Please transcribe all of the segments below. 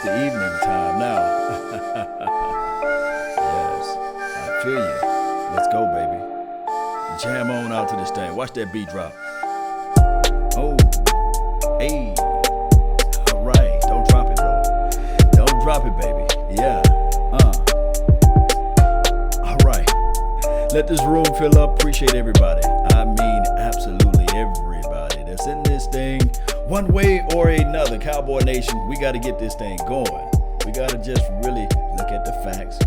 It's the evening time now. Yes, I feel you. Let's go, baby. Jam on out to this thing. Watch that beat drop. Oh, hey. All right. Don't drop it, bro. Don't drop it, baby. Yeah. All right. Let this room fill up. Appreciate everybody. I mean, absolutely everybody that's in this thing. One way or another, Cowboy Nation, we got to get this thing going. We got to just really look at the facts,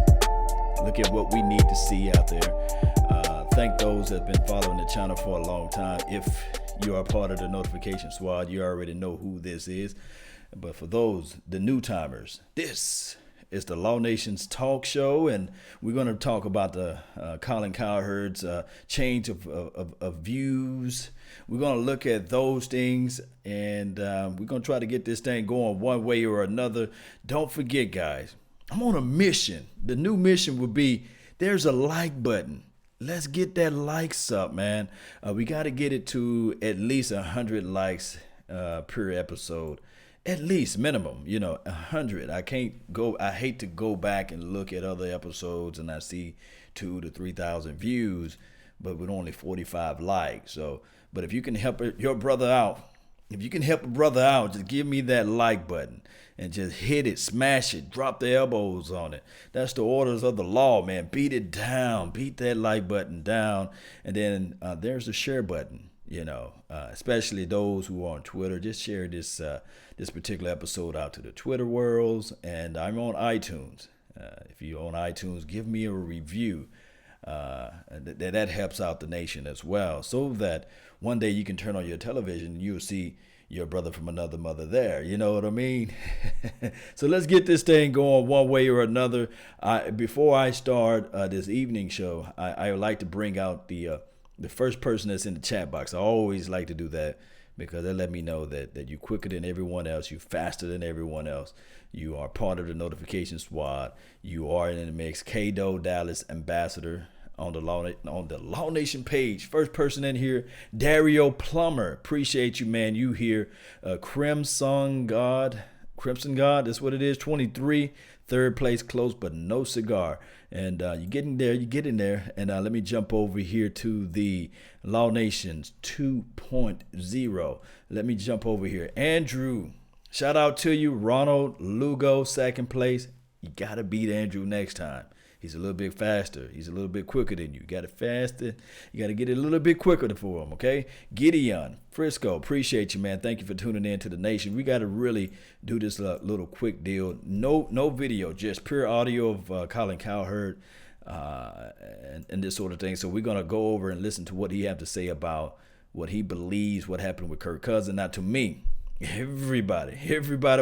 look at what we need to see out there. Thank those that have been following the channel for a long time. If you are part of the notification squad, you already know who this is. But for those, the new timers, this is the Law Nation's talk show, and we're going to talk about the Colin Cowherd's change of views. We're going to look at those things, and we're going to try to get this thing going one way or another. Don't forget, guys, I'm on a mission. The new mission would be, there's a like button. Let's get that likes up, man. We got to get it to at least 100 likes per episode. At least minimum, 100. I hate to go back and look at other episodes and I see 2,000 to 3,000 views, but with only 45 likes. But if you can help your brother out, just give me that like button and just hit it, smash it, drop the elbows on it. That's the orders of the law, man. Beat it down, beat that like button down. And then there's the share button, especially those who are on Twitter. Just share this particular episode out to the Twitter worlds. And I'm on iTunes. If you're on iTunes, give me a review. That helps out the nation as well, so that one day you can turn on your television and you'll see your brother from another mother there. You know what I mean? So let's get this thing going one way or another. Before I start this evening show, I would like to bring out the first person that's in the chat box. I always like to do that because they let me know that you're quicker than everyone else, you're faster than everyone else, you are part of the notification squad, you are in the mix. K-Do Dallas Ambassador on the Law Nation page. First person in here, Dario Plummer. Appreciate you, man. You here. Crimson God, that's what it is. 23, third place, close but no cigar. And you're getting there. And let me jump over here to the Law Nations 2.0. Let me jump over here. Andrew, shout out to you. Ronald Lugo, second place. You got to beat Andrew next time. He's a little bit faster. He's a little bit quicker than you. You got it faster. You got to get it a little bit quicker for him, okay? Gideon, Frisco, appreciate you, man. Thank you for tuning in to the nation. We got to really do this little quick deal. No video, just pure audio of Colin Cowherd and this sort of thing. So we're going to go over and listen to what he have to say about what he believes, what happened with Kirk Cousins. Now, to me, everybody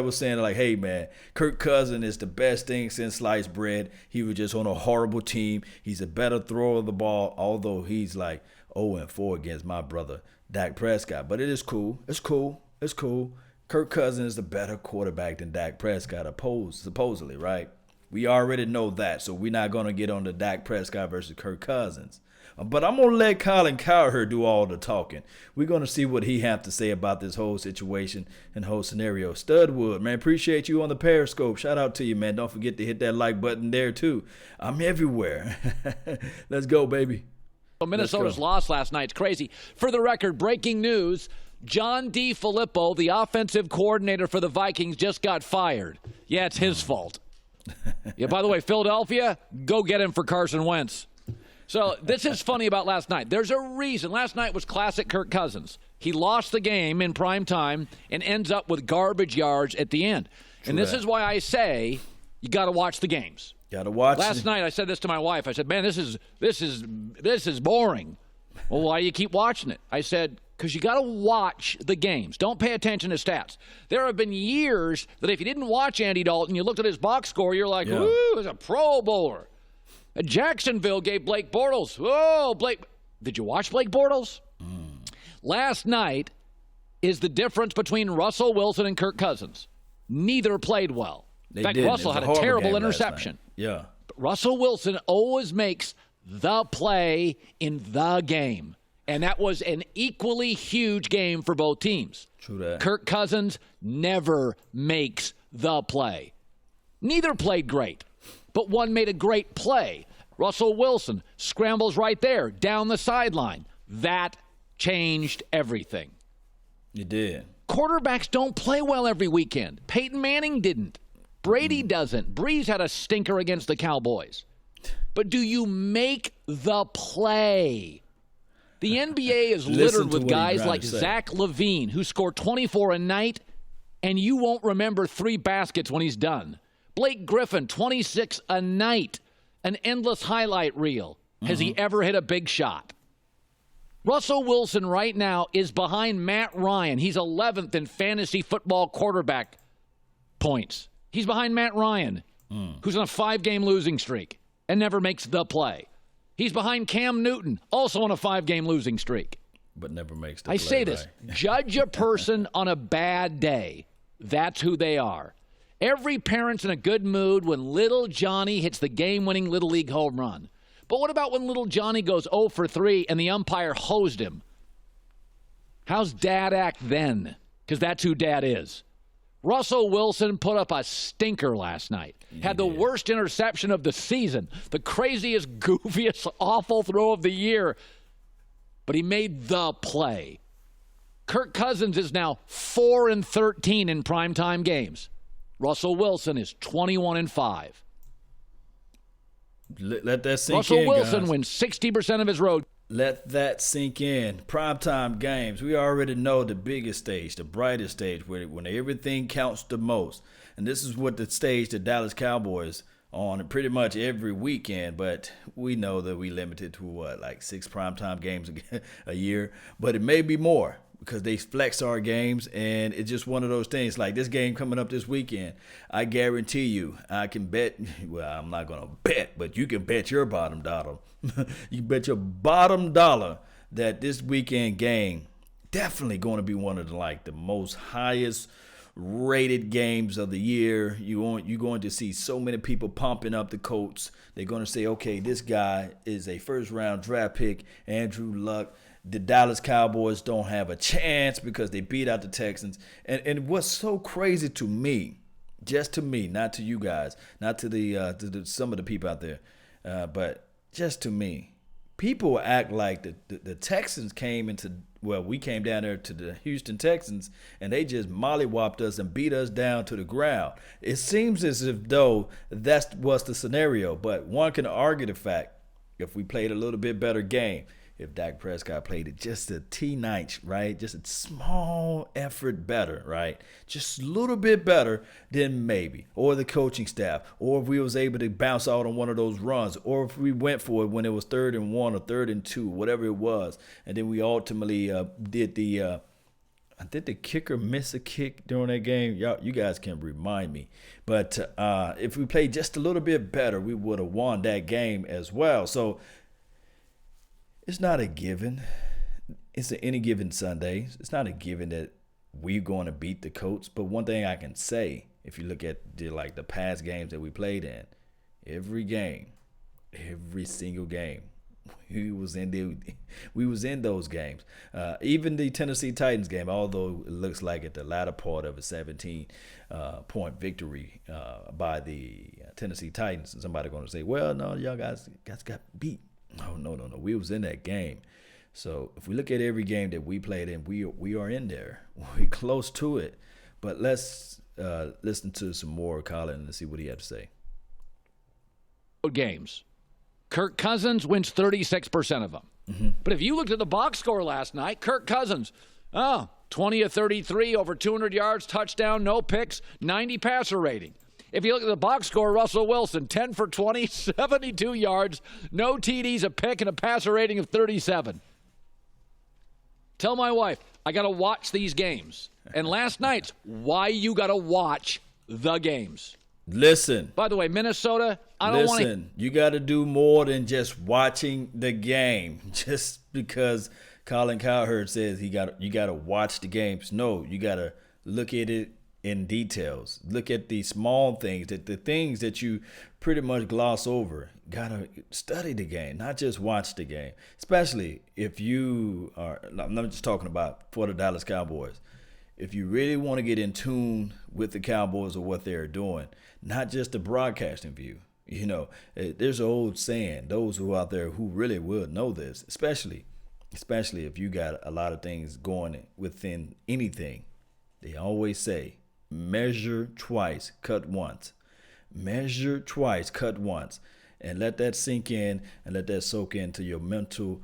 was saying like, hey man, Kirk Cousins is the best thing since sliced bread. He was just on a horrible team. He's a better thrower of the ball, although he's like 0-4 against my brother Dak Prescott. But it is cool. It's cool. Kirk Cousins is the better quarterback than Dak Prescott, supposedly, right? We already know that, so we're not going to get on the Dak Prescott versus Kirk Cousins. But I'm going to let Colin Cowherd do all the talking. We're going to see what he have to say about this whole situation and whole scenario. Studwood, man, appreciate you on the Periscope. Shout out to you, man. Don't forget to hit that like button there, too. I'm everywhere. Let's go, baby. Minnesota's loss last night. It's crazy. For the record, breaking news, John DeFilippo, the offensive coordinator for the Vikings, just got fired. Yeah, it's his fault. Yeah, by the way, Philadelphia, go get him for Carson Wentz. So this is funny about last night. There's a reason. Last night was classic Kirk Cousins. He lost the game in prime time and ends up with garbage yards at the end. And this is why I say you got to watch the games. Got to watch. Last night I said this to my wife. I said, "Man, this is boring." Well, why do you keep watching it? I said, because you got to watch the games. Don't pay attention to stats. There have been years that if you didn't watch Andy Dalton, you looked at his box score, you're like, ooh, he's a Pro Bowler. Jacksonville gave Blake Bortles. Oh, Blake. Did you watch Blake Bortles? Last night is the difference between Russell Wilson and Kirk Cousins. Neither played well. In fact, Russell had a terrible interception. Yeah. But Russell Wilson always makes the play in the game. And that was an equally huge game for both teams. True that. Kirk Cousins never makes the play. Neither played great, but one made a great play. Russell Wilson scrambles right there down the sideline. That changed everything. It did. Quarterbacks don't play well every weekend. Peyton Manning didn't. Brady doesn't. Breeze had a stinker against the Cowboys. But do you make the play? The NBA is littered with guys like Zach LaVine, who scored 24 a night, and you won't remember 3 baskets when he's done. Blake Griffin, 26 a night, an endless highlight reel. Has he ever hit a big shot? Russell Wilson right now is behind Matt Ryan. He's 11th in fantasy football quarterback points. He's behind Matt Ryan, who's on a 5-game losing streak and never makes the play. He's behind Cam Newton, also on a 5-game losing streak. But never makes the play. I say this, judge a person on a bad day. That's who they are. Every parent's in a good mood when little Johnny hits the game-winning Little League home run. But what about when little Johnny goes 0 for 3 and the umpire hosed him? How's Dad act then? Because that's who Dad is. Russell Wilson put up a stinker last night. Had the worst interception of the season. The craziest, goofiest, awful throw of the year. But he made the play. Kirk Cousins is now 4-13 in primetime games. Russell Wilson is 21-5. Let that sink Russell in, Wilson guys. wins 60% of his road. Let that sink in. Primetime games. We already know the biggest stage, the brightest stage, when everything counts the most. And this is what the stage the Dallas Cowboys on pretty much every weekend. But we know that we limited to like 6 primetime games a year. But it may be more, because they flex our games, and it's just one of those things. Like this game coming up this weekend, I guarantee you, I can bet, well, I'm not going to bet, but you can bet your bottom dollar. You can bet your bottom dollar that this weekend game definitely going to be one of the most highest rated games of the year. You're going to see so many people pumping up the Colts. They're going to say, okay, this guy is a first-round draft pick, Andrew Luck. The Dallas Cowboys don't have a chance because they beat out the Texans. And what's so crazy to me, just to me, not to you guys, not to the some of the people out there, but just to me, people act like the Texans came into, well, we came down there to the Houston Texans and they just mollywopped us and beat us down to the ground. It seems as if though that was the scenario, but one can argue the fact if we played a little bit better game, if Dak Prescott played it just a T9, right? Just a small effort better, right? Just a little bit better, then maybe. Or the coaching staff. Or if we was able to bounce out on one of those runs. Or if we went for it when it was 3rd and 1 or 3rd and 2, whatever it was. And then we ultimately did the kicker miss a kick during that game? You guys can remind me. But if we played just a little bit better, we would have won that game as well. So it's not a given. It's any given Sunday. It's not a given that we're going to beat the Colts. But one thing I can say, if you look at the past games that we played in, every single game, we was in those games. Even the Tennessee Titans game, although it looks like at the latter part of a 17-point victory by the Tennessee Titans, and somebody going to say, well, no, y'all guys got beat. No. We was in that game. So if we look at every game that we played in, we are in there. We're close to it. But let's listen to some more Colin and see what he had to say. Games. Kirk Cousins wins 36% of them. Mm-hmm. But if you looked at the box score last night, Kirk Cousins, 20 of 33, over 200 yards, touchdown, no picks, 90 passer rating. If you look at the box score, Russell Wilson, 10 for 20, 72 yards, no TDs, a pick, and a passer rating of 37. Tell my wife, I got to watch these games. And last night's why you got to watch the games. Listen. By the way, Minnesota, I don't want to. Listen, you got to do more than just watching the game. Just because Colin Cowherd says you got to watch the games. No, you got to look at it in details. Look at the small things, the things that you pretty much gloss over. Gotta study the game, not just watch the game. Especially if you are, I'm not just talking about for the Dallas Cowboys. if you really want to get in tune with the Cowboys or what they're doing, not just the broadcasting view. You know, there's an old saying, those who are out there who really would know this, especially if you got a lot of things going within anything, they always say, measure twice, cut once. Measure twice, cut once. And let that sink in and let that soak into your mental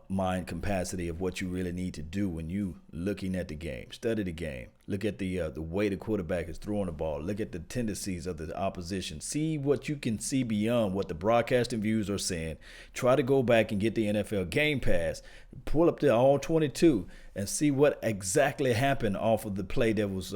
mind capacity of what you really need to do when you looking at the game. Study the game. Look at the way the quarterback is throwing the ball. Look at the tendencies of the opposition. See what you can see beyond what the broadcasting views are saying. Try to go back and get the NFL Game Pass. Pull up the all 22 and see what exactly happened off of the play that was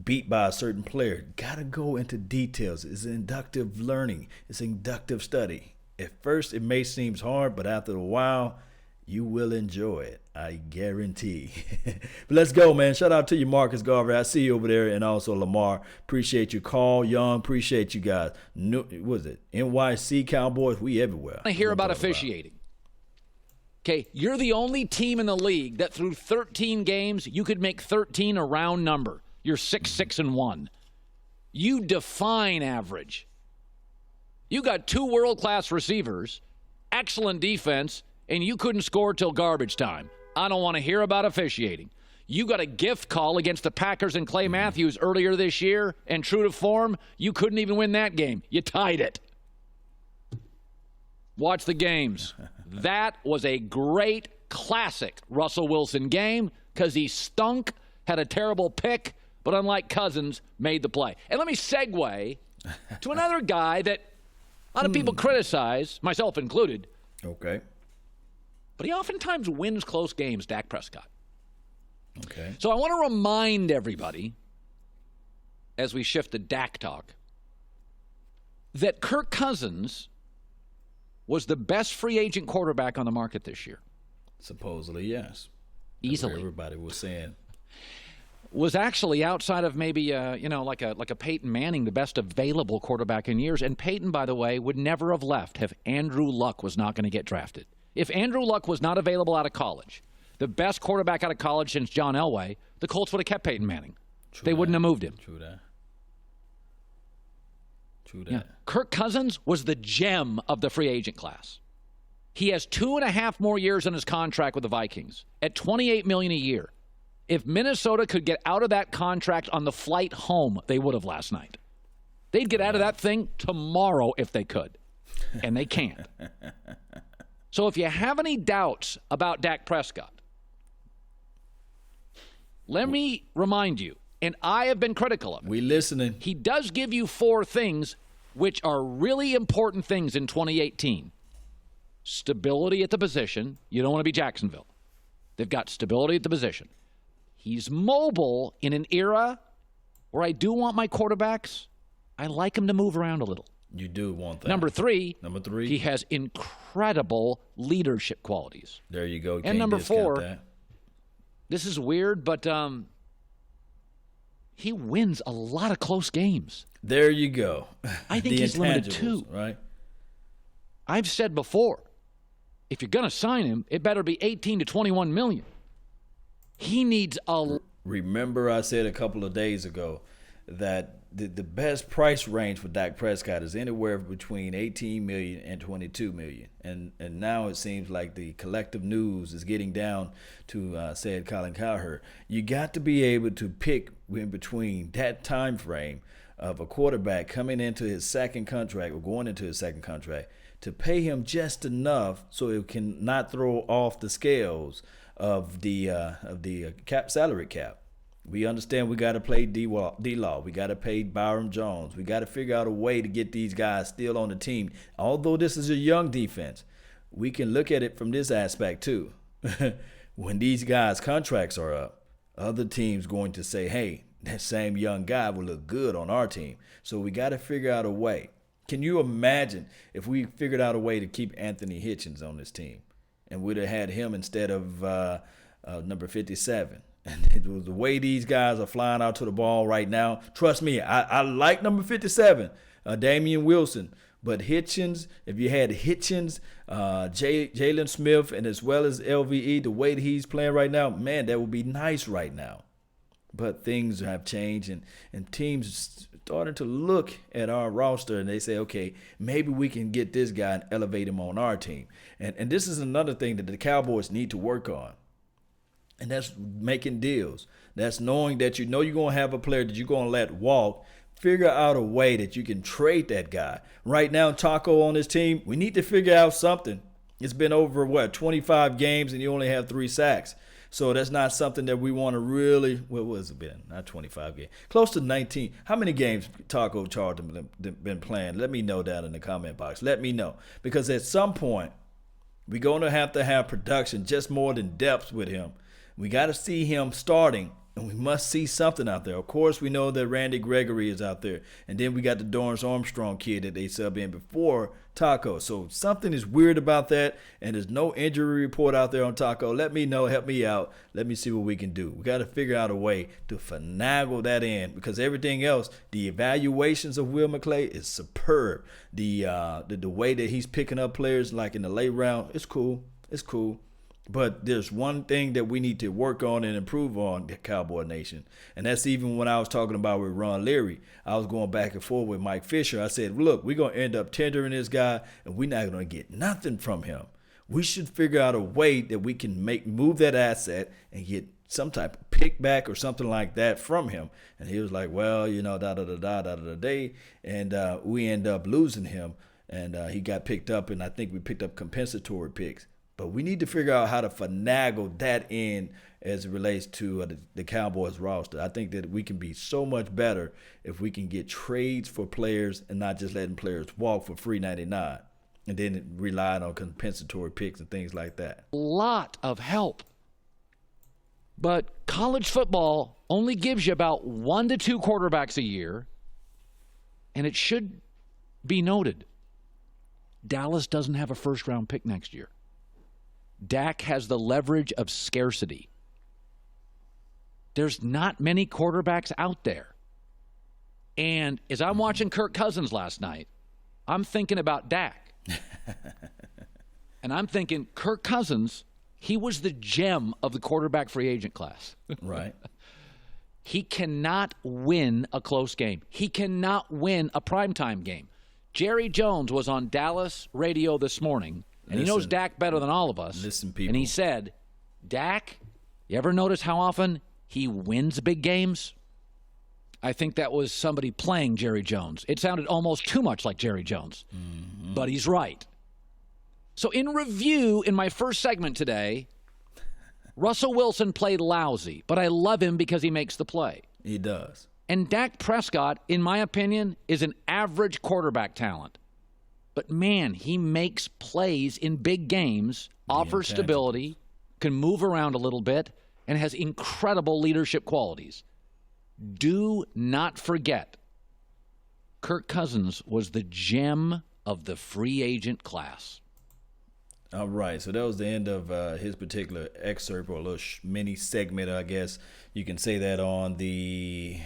beat by a certain player. Got to go into details. It's inductive learning. It's inductive study. At first, it may seem hard, but after a while, you will enjoy it. I guarantee. But let's go, man. Shout out to you, Marcus Garvey. I see you over there, and also Lamar. Appreciate you, Carl Young. Appreciate you guys. What was it? NYC Cowboys. We everywhere. I hear about officiating. Okay, you're the only team in the league that through 13 games, you could make 13 a round number. You're 6-6-1. You define average. You got 2 world-class receivers, excellent defense, and you couldn't score till garbage time. I don't want to hear about officiating. You got a gift call against the Packers and Clay Matthews earlier this year, and true to form, you couldn't even win that game. You tied it. Watch the games. That was a great, classic Russell Wilson game because he stunk, had a terrible pick, but unlike Cousins, made the play. And let me segue to another guy that a lot of people criticize, myself included. Okay. But he oftentimes wins close games, Dak Prescott. Okay. So I want to remind everybody, as we shift to Dak talk, that Kirk Cousins was the best free agent quarterback on the market this year. Supposedly, yes. Easily. Everybody was saying. Was actually outside of maybe like a Peyton Manning, the best available quarterback in years. And Peyton, by the way, would never have left if Andrew Luck was not going to get drafted. If Andrew Luck was not available out of college, the best quarterback out of college since John Elway, the Colts would have kept Peyton Manning. They wouldn't have moved him. True that. Yeah. Kirk Cousins was the gem of the free agent class. He has 2.5 more years on his contract with the Vikings at $28 million a year. If Minnesota could get out of that contract on the flight home, they would have last night. They'd get out of that thing tomorrow if they could, and they can't. So if you have any doubts about Dak Prescott, let me remind you, and I have been critical of it. We listening. He does give you 4 things which are really important things in 2018. Stability at the position. You don't want to be Jacksonville. They've got stability at the position. He's mobile in an era where I do want my quarterbacks. I like him to move around a little. You do want that. Number three, Number 3, he has incredible leadership qualities. There you go. And number 4, this is weird, but he wins a lot of close games. There you go. I think he's limited too. Right? I've said before, if you're going to sign him, it better be 18 to 21 million. He needs a... Remember I said a couple of days ago that the best price range for Dak Prescott is anywhere between 18 million and 22 million. And now it seems like the collective news is getting down to, said Colin Cowherd. You got to be able to pick in between that time frame of a quarterback coming into his second contract or going into his second contract to pay him just enough so it can not throw off the scales of the salary cap. We understand we got to play D-Law. We got to pay Byron Jones. We got to figure out a way to get these guys still on the team. Although this is a young defense, we can look at it from this aspect too. When these guys' contracts are up, other teams going to say, hey, that same young guy will look good on our team. So we got to figure out a way. Can you imagine if we figured out a way to keep Anthony Hitchens on this team and we'd have had him instead of number 57? And it was the way these guys are flying out to the ball right now. Trust me, I like number 57, Damian Wilson. But Hitchens, if you had Hitchens, Jalen Smith, and as well as LVE, the way that he's playing right now, man, that would be nice right now. But things have changed, and teams starting to look at our roster, and they say, okay, maybe we can get this guy and elevate him on our team. And this is another thing that the Cowboys need to work on, and that's making deals. That's knowing that you know you're going to have a player that you're going to let walk. Figure out a way that you can trade that guy. Right now, Taco on this team, we need to figure out something. It's been over, 25 games, and you only have 3 sacks. So that's not something that we want to really, what was it been? Not 25 games. Close to 19. How many games Taco Charlton been playing? Let me know down in the comment box. Let me know. Because at some point, we're going to have production, just more than depth with him. We got to see him starting, and we must see something out there. Of course, we know that Randy Gregory is out there. And then we got the Dorrance Armstrong kid that they sub in before Taco. So something is weird about that, and there's no injury report out there on Taco. Let me know. Help me out. Let me see what we can do. We got to figure out a way to finagle that in, because everything else, the evaluations of Will McClay is superb. The way that he's picking up players like in the late round, it's cool. It's cool. But there's one thing that we need to work on and improve on, the Cowboy Nation. And that's even when I was talking about with Ron Leary. I was going back and forth with Mike Fisher. I said, look, we're going to end up tendering this guy, and we're not going to get nothing from him. We should figure out a way that we can move that asset and get some type of pick back or something like that from him. And he was like, well, da-da-da-da-da-da-da-da. And we end up losing him. And he got picked up, and I think we picked up compensatory picks. But we need to figure out how to finagle that in as it relates to the Cowboys roster. I think that we can be so much better if we can get trades for players and not just letting players walk for free 99 and then relying on compensatory picks and things like that. A lot of help. But college football only gives you about 1 to 2 quarterbacks a year. And it should be noted, Dallas doesn't have a first-round pick next year. Dak has the leverage of scarcity. There's not many quarterbacks out there. And as I'm watching Kirk Cousins last night, I'm thinking about Dak. And I'm thinking, Kirk Cousins, he was the gem of the quarterback free agent class. Right. He cannot win a close game. He cannot win a primetime game. Jerry Jones was on Dallas radio this morning, and he knows Dak better than all of us. Listen, people. And he said, Dak, you ever notice how often he wins big games? I think that was somebody playing Jerry Jones. It sounded almost too much like Jerry Jones. Mm-hmm. But he's right. So in review, in my first segment today, Russell Wilson played lousy, but I love him because he makes the play. He does. And Dak Prescott, in my opinion, is an average quarterback talent. But, man, he makes plays in big games, offers stability, can move around a little bit, and has incredible leadership qualities. Do not forget, Kirk Cousins was the gem of the free agent class. All right, so that was the end of his particular excerpt, or a little mini segment, I guess you can say that, on the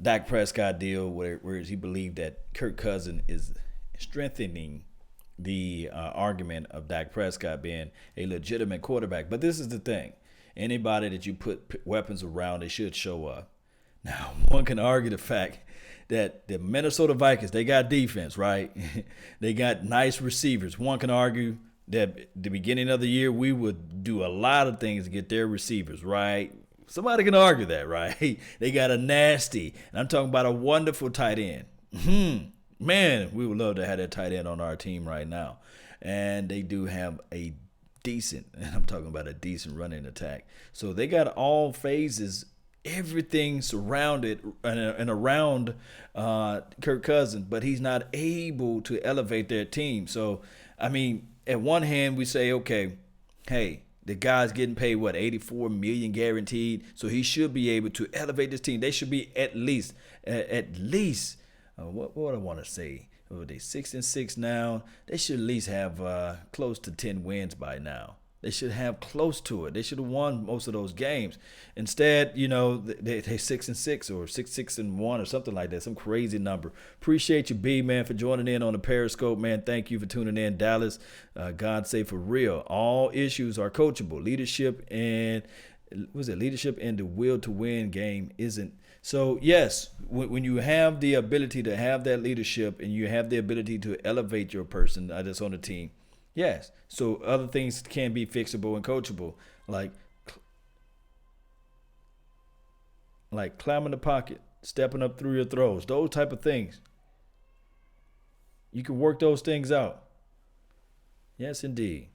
Dak Prescott deal, where he believed that Kirk Cousins is strengthening the argument of Dak Prescott being a legitimate quarterback. But this is the thing. Anybody that you put weapons around, they should show up. Now, one can argue the fact that the Minnesota Vikings, they got defense, right? They got nice receivers. One can argue that at the beginning of the year, we would do a lot of things to get their receivers, right? Somebody can argue that, right? They got a nasty, and I'm talking about a wonderful tight end. Man, we would love to have that tight end on our team right now. And they do have a decent, and I'm talking about a decent running attack. So they got all phases, everything surrounded and around Kirk Cousins, but he's not able to elevate their team. So, I mean, at one hand, we say, okay, hey, the guy's getting paid, what, $84 million guaranteed, so he should be able to elevate this team. They should be at least, what I want to say, they 6-6 now. They should at least have close to 10 wins by now. They should have close to it. They should have won most of those games. Instead, you know, they 6-6 or 6-1 or something like that, some crazy number. Appreciate you, B, man, for joining in on the Periscope, man. Thank you for tuning in, Dallas. God say for real, all issues are coachable. Leadership and was it leadership and the will to win game isn't. So yes, when you have the ability to have that leadership and you have the ability to elevate your person that's on the team, yes. So other things can be fixable and coachable, like climbing the pocket, stepping up through your throws, those type of things. You can work those things out. Yes, indeed.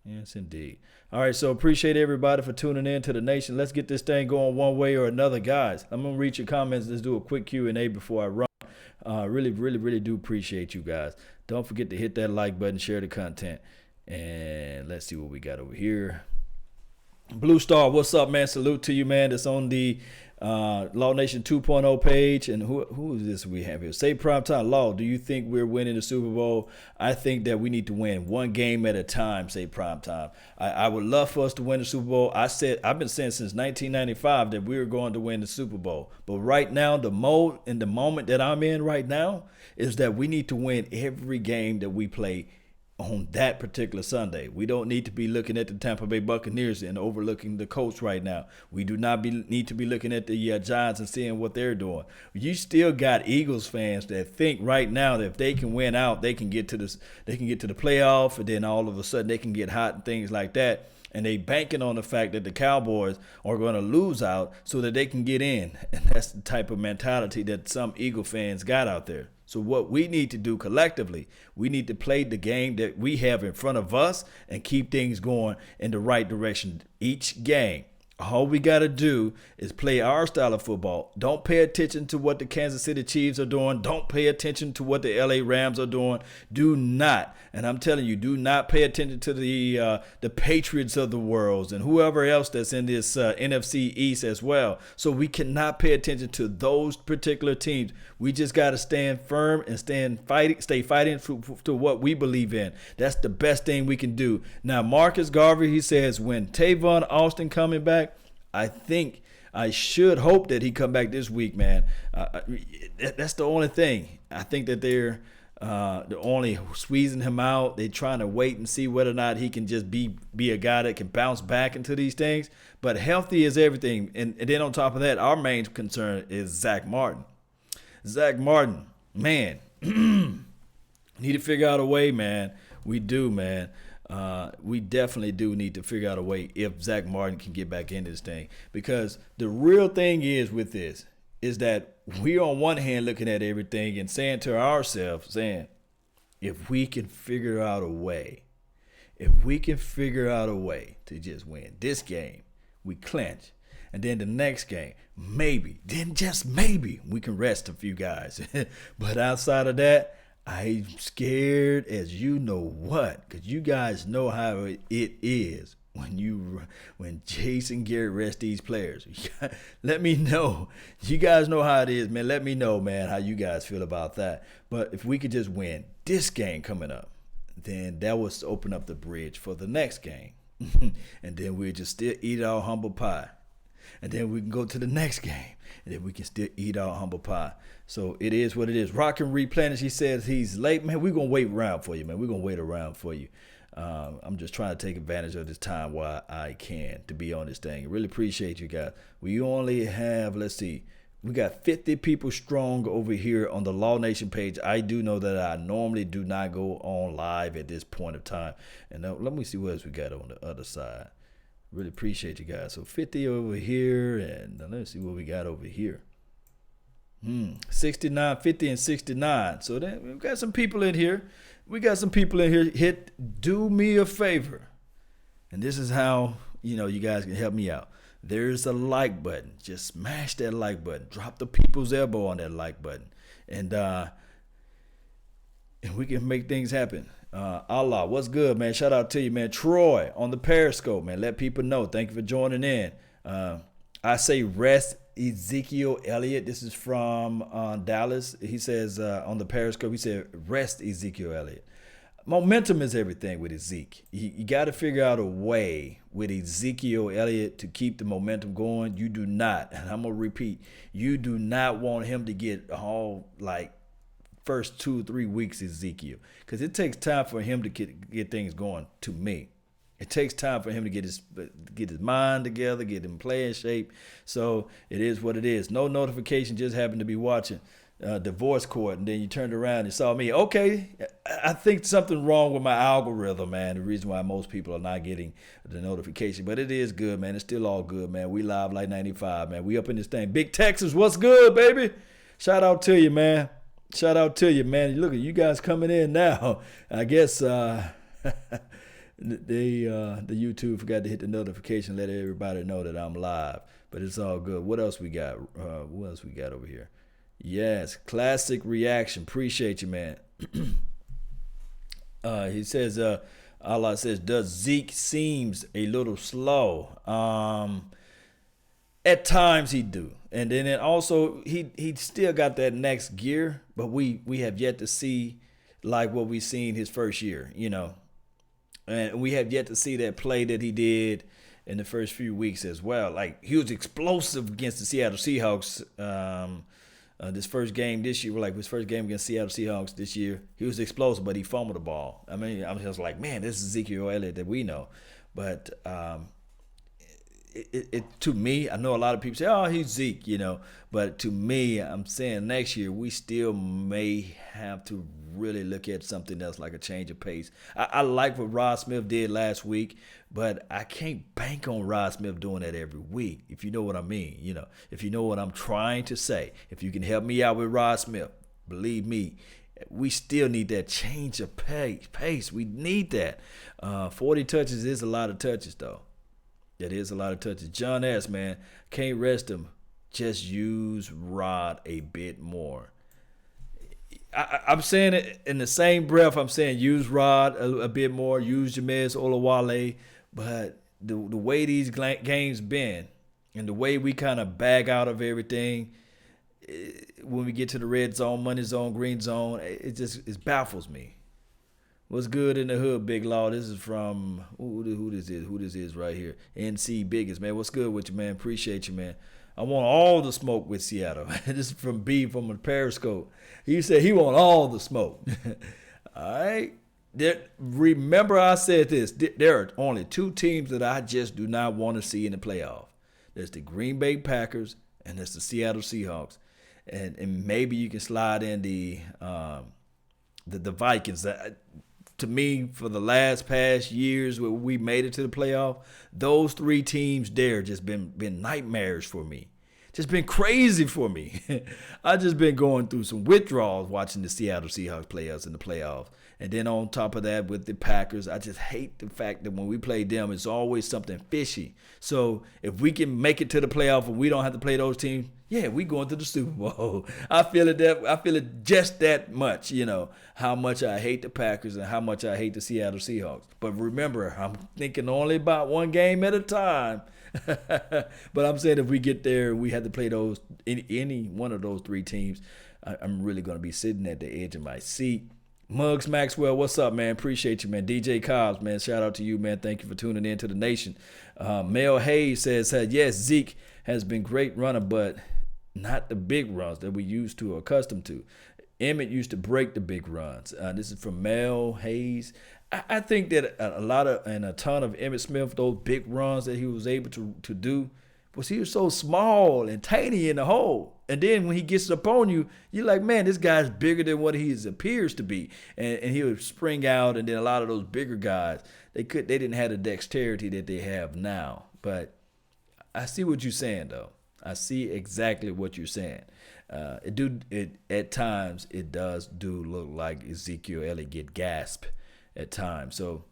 Yes, indeed. All right, so appreciate everybody for tuning in to the nation. Let's get this thing going one way or another, guys. I'm gonna read your comments. Let's do a quick Q&A before I run. Really do appreciate you guys. Don't forget to hit that like button, share the content, and let's see what we got over here. Blue Star, what's up, man? Salute to you, man. That's on the Law Nation 2.0 page. And who is this we have here? Say Primetime Law, do you think we're winning the Super Bowl? I think that we need to win one game at a time, say Primetime. I would love for us to win the Super Bowl. I've been saying since 1995 that we were going to win the Super Bowl. But right now, the moment that I'm in right now is that we need to win every game that we play on that particular Sunday. We don't need to be looking at the Tampa Bay Buccaneers and overlooking the Colts right now. We do not need to be looking at the Giants and seeing what they're doing. You still got Eagles fans that think right now that if they can win out, they can get to the playoff, and then all of a sudden they can get hot and things like that. And they banking on the fact that the Cowboys are going to lose out so that they can get in. And that's the type of mentality that some Eagle fans got out there. So what we need to do collectively, we need to play the game that we have in front of us and keep things going in the right direction each game. All we got to do is play our style of football. Don't pay attention to what the Kansas City Chiefs are doing. Don't pay attention to what the LA Rams are doing. Do not, and I'm telling you, do not pay attention to the Patriots of the world and whoever else that's in this NFC East as well. So we cannot pay attention to those particular teams. We just got to stand firm and stay fighting to what we believe in. That's the best thing we can do. Now, Marcus Garvey, he says, when Tavon Austin coming back, I should hope that he come back this week, man. That's the only thing. I think that they're only squeezing him out. They're trying to wait and see whether or not he can just be a guy that can bounce back into these things. But healthy is everything. And then on top of that, our main concern is Zach Martin. Zach Martin, man, need to figure out a way, man. We do, man. We definitely do need to figure out a way if Zach Martin can get back into this thing. Because the real thing is with this is that we on one hand looking at everything and saying to ourselves, if we can figure out a way, to just win this game, we clinch. And then the next game, just maybe, we can rest a few guys. But outside of that, I'm scared as you know what, because you guys know how it is when Jason Garrett rests these players. Let me know. You guys know how it is, man. Let me know, man, how you guys feel about that. But if we could just win this game coming up, then that would open up the bridge for the next game. And then we'll just still eat our humble pie. And then we can go to the next game, and then we can still eat our humble pie. So it is what it is. Rock and Replenish, he says he's late. Man, we're going to wait around for you, man. We're going to wait around for you. I'm just trying to take advantage of this time while I can to be on this thing. Really appreciate you guys. We only have, we got 50 people strong over here on the Law Nation page. I do know that I normally do not go on live at this point of time. And now, let me see what else we got on the other side. Really appreciate you guys. So 50 over here, and let's see what we got over here. 69, 50, and 69. So then we've got some people in here. Do me a favor. And this is how, you guys can help me out. There's a like button. Just smash that like button. Drop the people's elbow on that like button. And we can make things happen. Allah, what's good, man? Shout out to you, man. Troy on the Periscope, man. Let people know. Thank you for joining in. I say rest Ezekiel Elliott. This is from Dallas. He says on the Periscope, he said rest Ezekiel Elliott. Momentum is everything with Ezekiel. You got to figure out a way with Ezekiel Elliott to keep the momentum going. You do not, and I'm going to repeat, you do not want him to get all first 2 or 3 weeks Ezekiel, because it takes time for him to get things going to me. It takes time for him to get his mind together, get him play in shape. So it is what it is. No notification, just happened to be watching divorce court, and then you turned around and saw me. Okay, I think something wrong with my algorithm, man. The reason why most people are not getting the notification, but it is good, man. It's still all good, man. We live like 95, man. We up in this thing. Big Texas, what's good, baby? Shout out to you, man. Shout out to you, man. Look at you guys coming in now. I guess the YouTube forgot to hit the notification, let everybody know that I'm live. But it's all good. What else we got? What else we got over here? Yes, classic reaction. Appreciate you, man. He says, Allah says, does Zeke seems a little slow? At times he do. And then also he still got that next gear, but we have yet to see like what we seen his first year, you know. And we have yet to see that play that he did in the first few weeks as well. Like, he was explosive against the Seattle Seahawks. This first game this year, like his first game against Seattle Seahawks this year, he was explosive, but he fumbled the ball. I mean, I was just like, man, this is Ezekiel Elliott that we know. But to me, I know a lot of people say, oh, he's Zeke, you know. But to me, I'm saying next year we still may have to really look at something else, like a change of pace. I like what Rod Smith did last week, but I can't bank on Rod Smith doing that every week, if you know what I mean. You know, if you know what I'm trying to say. If you can help me out with Rod Smith, believe me, we still need that change of pace. We need that. 40 touches is a lot of touches, though. That is a lot of touches. John S., man, can't rest him. Just use Rod a bit more. I'm saying it in the same breath. I'm saying use Rod a bit more. Use Jameis Olawale. But the way these games been and the way we kind of bag out of everything when we get to the red zone, money zone, green zone, it baffles me. What's good in the hood, Big Law? This is from who this is? Who this is right here? NC Biggest, man. What's good with you, man? Appreciate you, man. I want all the smoke with Seattle. This is from B from a Periscope. He said he want all the smoke. All right. Remember I said this. There are only two teams that I just do not want to see in the playoff. There's the Green Bay Packers and there's the Seattle Seahawks. And maybe you can slide in the Vikings. To me, for the past years where we made it to the playoff, those three teams there just been nightmares for me. Just been crazy for me. I just been going through some withdrawals watching the Seattle Seahawks play us in the playoffs. And then on top of that with the Packers, I just hate the fact that when we play them, it's always something fishy. So if we can make it to the playoff and we don't have to play those teams, yeah, we going to the Super Bowl. I feel it just that much, you know, how much I hate the Packers and how much I hate the Seattle Seahawks. But remember, I'm thinking only about one game at a time. But I'm saying if we get there and we have to play those any one of those three teams, I'm really going to be sitting at the edge of my seat. Muggs Maxwell, what's up, man? Appreciate you, man. DJ Cobbs, man, shout out to you, man. Thank you for tuning in to the nation. Mel Hayes says, yes, Zeke has been great runner, but not the big runs that we used to or accustomed to. Emmett used to break the big runs. This is from Mel Hayes. I think that a ton of Emmitt Smith, those big runs that he was able to do, was he was so small and tiny in the hole. And then when he gets up on you, you're like, man, this guy's bigger than what he appears to be. And he would spring out, and then a lot of those bigger guys, they didn't have the dexterity that they have now. But I see what you're saying, though. I see exactly what you're saying. At times it does look like Ezekiel Elliott get gasped at times. So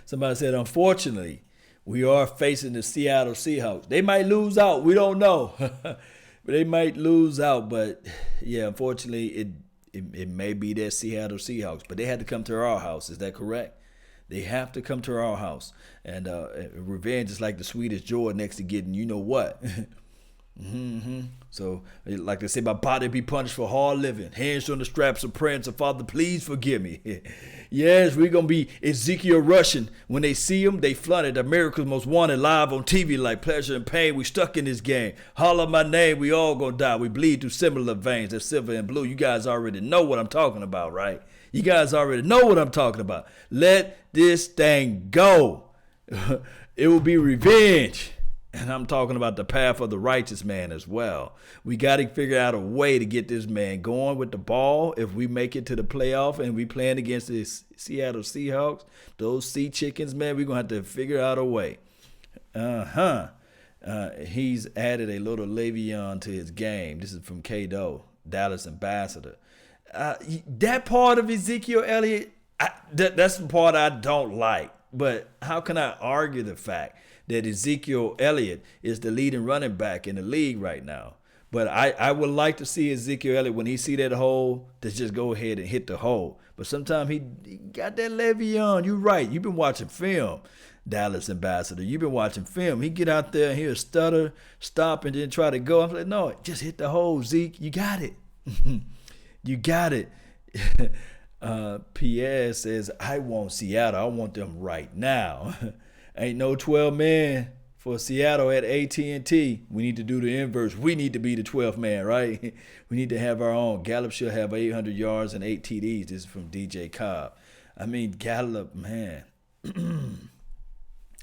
somebody said, unfortunately, we are facing the Seattle Seahawks. They might lose out. We don't know. But they might lose out. But, yeah, unfortunately, it may be their Seattle Seahawks. But they had to come to our house. Is that correct? They have to come to our house. And revenge is like the sweetest joy next to getting you know what. Mm-hmm. So, like they say, my body be punished for hard living. Hands on the straps of praying, so Father, please forgive me. Yes, we're going to be Ezekiel rushing. When they see him, they flooded. America's Most Wanted live on TV like pleasure and pain. We stuck in this game. Holler my name, we all going to die. We bleed through similar veins. That's silver and blue. You guys already know what I'm talking about, right? You guys already know what I'm talking about. Let this thing go. It will be revenge. And I'm talking about the path of the righteous man as well. We got to figure out a way to get this man going with the ball. If we make it to the playoff and we playing against the Seattle Seahawks, those sea chickens, man, we're going to have to figure out a way. He's added a little Le'Veon to his game. This is from K-Do, Dallas Ambassador. That part of Ezekiel Elliott, that's the part I don't like. But how can I argue the fact that Ezekiel Elliott is the leading running back in the league right now? But I would like to see Ezekiel Elliott, when he see that hole, to just go ahead and hit the hole. But sometimes he got that Le'Veon. You're right. You've been watching film, Dallas Ambassador. You've been watching film. He get out there and he'll stutter, stop, and then try to go. I'm like, no, just hit the hole, Zeke. You got it. You got it. Pierre says, I want Seattle. I want them right now. Ain't no 12 man for Seattle at AT&T. We need to do the inverse. We need to be the 12th man, right? We need to have our own. Gallup should have 800 yards and 8 TDs. This is from DJ Cobb. I mean, Gallup, man.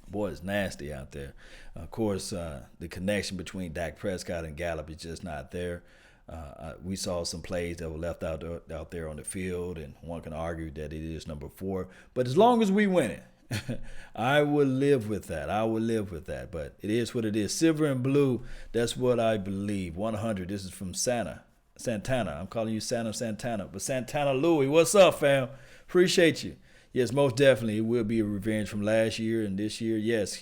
Boy, it's nasty out there. Of course, the connection between Dak Prescott and Gallup is just not there. We saw some plays that were left out there on the field, and one can argue that it is number 4. But as long as we win it, I would live with that. I would live with that. But it is what it is. Silver and blue, that's what I believe. 100, this is from Santana. I'm calling you Santana. But Santana Louis, what's up, fam? Appreciate you. Yes, most definitely. It will be a revenge from last year and this year. Yes.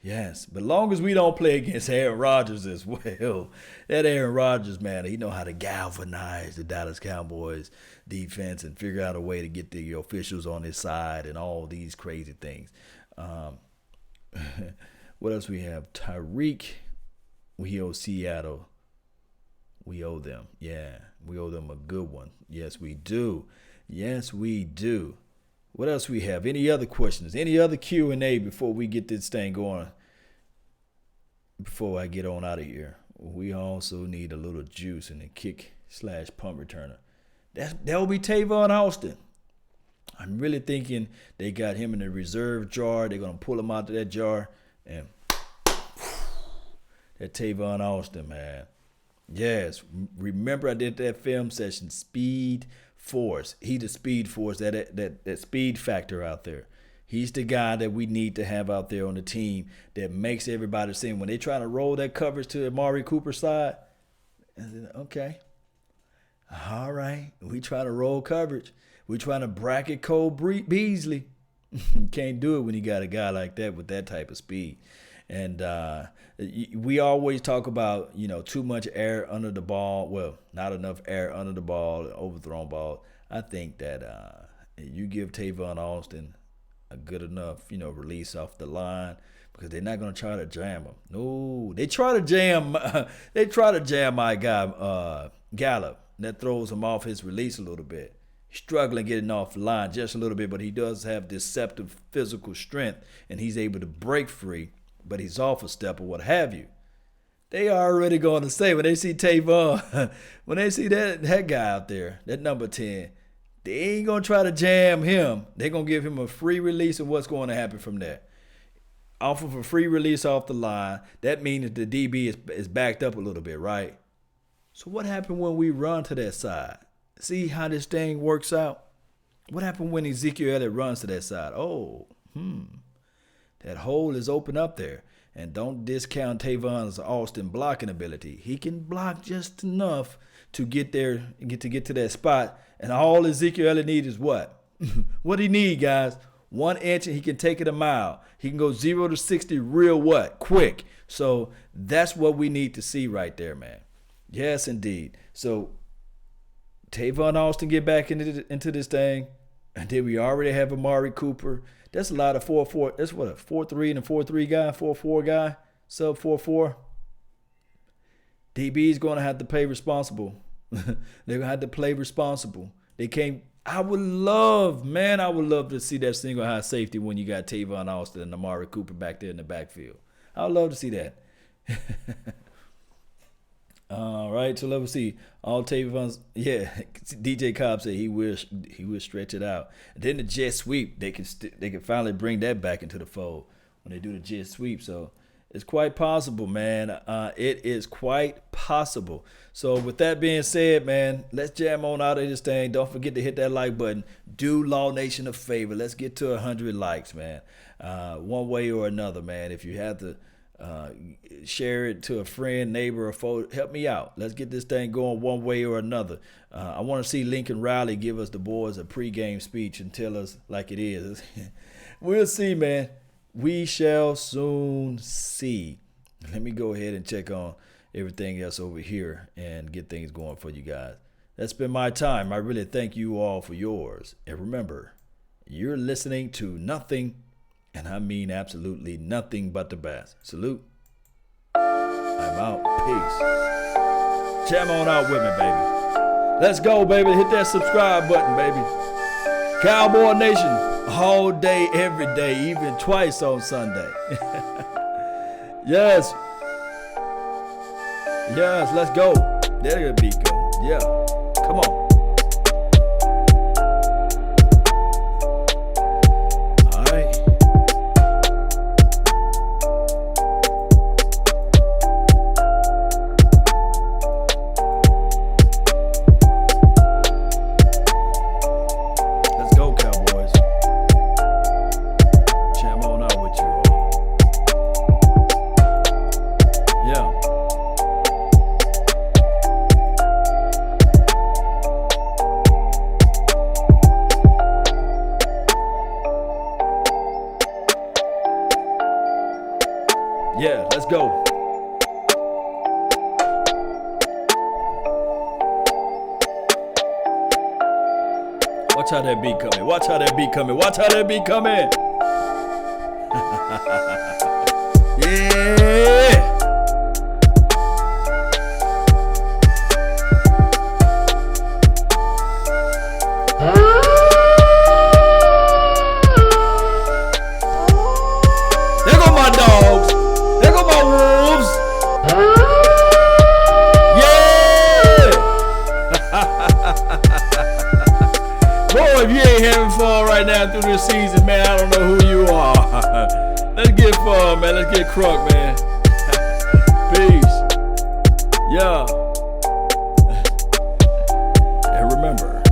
Yes, but long as we don't play against Aaron Rodgers as well. That Aaron Rodgers, man, he know how to galvanize the Dallas Cowboys defense and figure out a way to get the officials on his side and all these crazy things. What else we have? Tyreek, we owe Seattle. We owe them. Yeah, we owe them a good one. Yes, we do. What else we have? Any other questions? Any other Q&A before we get this thing going? Before I get on out of here, we also need a little juice in the kick/punt returner. That will be Tavon Austin. I'm really thinking they got him in the reserve jar. They're going to pull him out of that jar. And that Tavon Austin, man. Yes, remember I did that film session, Speed Force. He the Speed Force, that speed factor out there. He's the guy that we need to have out there on the team that makes everybody sing. When they try to roll that coverage to Amari Cooper's side, okay, all right, we try to roll coverage. We trying to bracket Cole Beasley. You can't do it when you got a guy like that with that type of speed. And we always talk about, too much air under the ball. Well, not enough air under the ball, overthrown ball. I think that you give Tavon Austin a good enough, release off the line, because they're not going to try to jam him. No, they try to jam my guy Gallup. That throws him off his release a little bit. He's struggling getting off the line just a little bit, but he does have deceptive physical strength, and he's able to break free. But he's off a step or what have you. They are already going to say, when they see Tavon, when they see that guy out there, that number 10, they ain't going to try to jam him. They're going to give him a free release, and what's going to happen from there? Off of a free release off the line, that means that the DB is backed up a little bit, right? So what happened when we run to that side? See how this thing works out? What happened when Ezekiel Elliott runs to that side? That hole is open up there. And don't discount Tavon Austin blocking ability. He can block just enough to get there, get to that spot. And all Ezekiel Elliott needs is what? What he need, guys? 1 inch and he can take it a mile. He can go 0 to 60 real what? Quick. So that's what we need to see right there, man. Yes, indeed. So Tavon Austin get back into this thing. And then we already have Amari Cooper. That's a lot of 4-4. That's what, a 4-3 and a 4-3 guy, 4-4 guy, sub 4-4. DB's going to have to play responsible. They're going to have to play responsible. They can't. I would love to see that single high safety when you got Tavon Austin and Amari Cooper back there in the backfield. I would love to see that. All right, so let's see. All Tavon's, yeah. DJ Cobb said he will stretch it out. And then the jet sweep, they can finally bring that back into the fold when they do the jet sweep. So it's quite possible, man. It is quite possible. So with that being said, man, let's jam on out of this thing. Don't forget to hit that like button. Do Law Nation a favor. Let's get to 100 likes, man. One way or another, man. If you have to share it to a friend, neighbor, or foe, help me out. Let's get this thing going one way or another. I want to see Lincoln Riley give us the boys a pregame speech and tell us like it is. We'll see, man. We shall soon see. Let me go ahead and check on everything else over here and get things going for you guys. That's been my time. I really thank you all for yours. And remember, you're listening to nothing, and I mean absolutely nothing but the best. Salute. I'm out. Peace. Jam on out with me, baby. Let's go, baby. Hit that subscribe button, baby. Cowboy Nation. All day, every day, even twice on Sunday. Yes. Yes, let's go. There the beat go. Yeah. Come on. All right. Let's go, Cowboys. Jam on out with you all. Yeah. Yeah, let's go. Watch how that beat coming. Watch how that beat coming. Watch how that beat coming. Yeah. There go my dogs. There go my wolves. Yeah. Boy, if you ain't having fun right now through this season, man, I don't know who you are. Let's get fun, man. Let's get crunk, man. Peace. Yeah. And remember,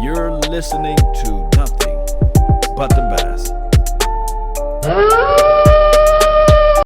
you're listening to nothing but the best.